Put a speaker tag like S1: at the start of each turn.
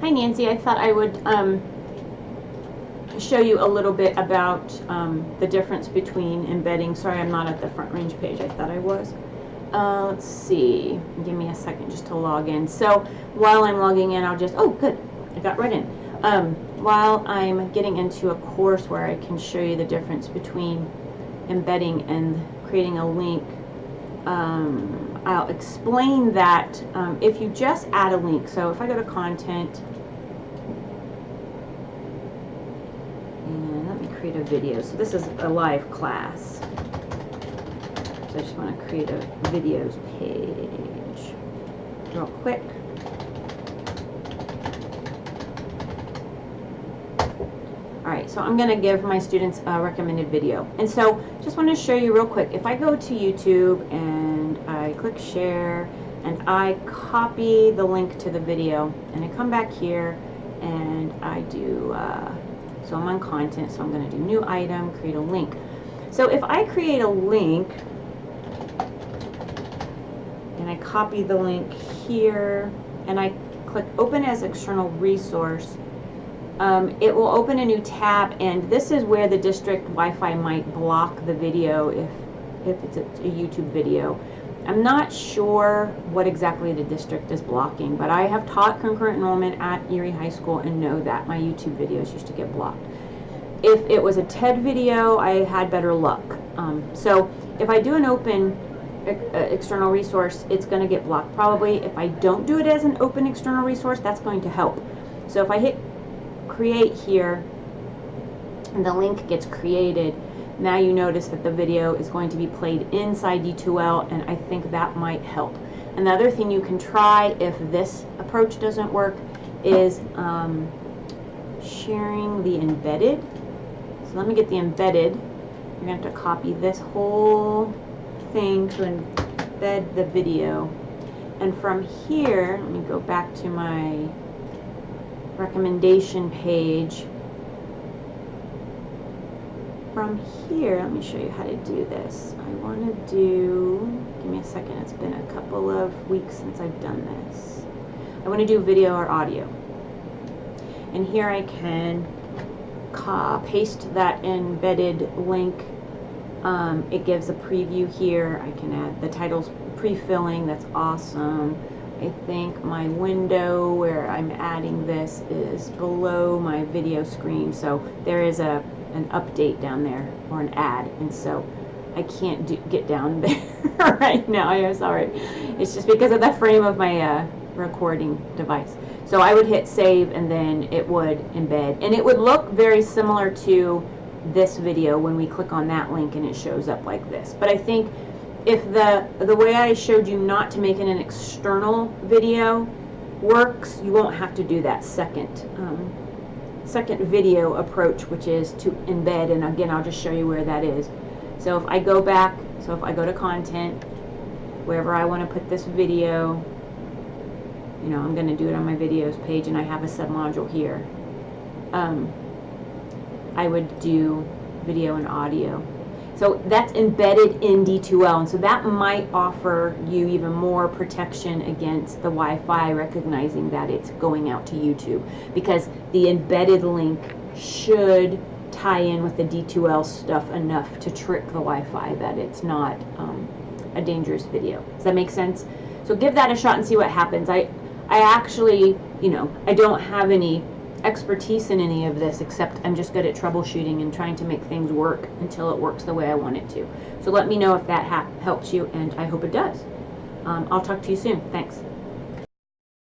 S1: Hi Nancy, I thought I would show you a little bit about the difference between embedding. Sorry, I'm not at the Front Range page. I thought I was. Let's see. Give me a second just to log in. So while I'm logging in, I'll just, oh good, I got right in. While I'm getting into a course where I can show you the difference between embedding and creating a link, I'll explain that if you just add a link, so if I go to content, and let me create a video. So this is a live class. So I just want to create a videos page real quick. Alright, so I'm going to give my students a recommended video. And so just want to show you real quick. If I go to YouTube and I click share and I copy the link to the video and I come back here and I do, so I'm on content, so I'm going to do new item, create a link. So if I create a link and I copy the link here and I click open as external resource, it will open a new tab, and this is where the district Wi-Fi might block the video if it's a YouTube video. I'm not sure what exactly the district is blocking, but I have taught concurrent enrollment at Erie High School and know that my YouTube videos used to get blocked. If it was a TED video, I had better luck. So if I do an open external resource, it's going to get blocked. Probably if I don't do it as an open external resource, that's going to help. So if I hit create here and the link gets created, now you notice that the video is going to be played inside D2L, and I think that might help. Another thing you can try if this approach doesn't work is sharing the embedded. So let me get the embedded. You're going to have to copy this whole thing to embed the video, and from here, let me go back to my recommendation page. From here, let me show you how to do this. I want to do, give me a second, it's been a couple of weeks since I've done this. I want to do video or audio. And here I can paste that embedded link. It gives a preview here. I can add the titles pre-filling, that's awesome. I think my window where I'm adding this is below my video screen, so there is an update down there, or an ad, and so I can't get down there right now. I'm sorry. It's just because of the frame of my recording device. So I would hit save and then it would embed, and it would look very similar to this video when we click on that link and it shows up like this. But I think if the way I showed you not to make it an external video works, you won't have to do that second video approach, which is to embed. And again, I'll just show you where that is. So if I go back, so if I go to content, wherever I want to put this video, you know, I'm going to do it on my videos page, and I have a submodule here. I would do video and audio. So that's embedded in D2L, and so that might offer you even more protection against the Wi-Fi recognizing that it's going out to YouTube, because the embedded link should tie in with the D2L stuff enough to trick the Wi-Fi that it's not a dangerous video. Does that make sense? So give that a shot and see what happens. I actually, you know, I don't have any expertise in any of this, except I'm just good at troubleshooting and trying to make things work until it works the way I want it to. So let me know if that helps you, and I hope it does. I'll talk to you soon. Thanks.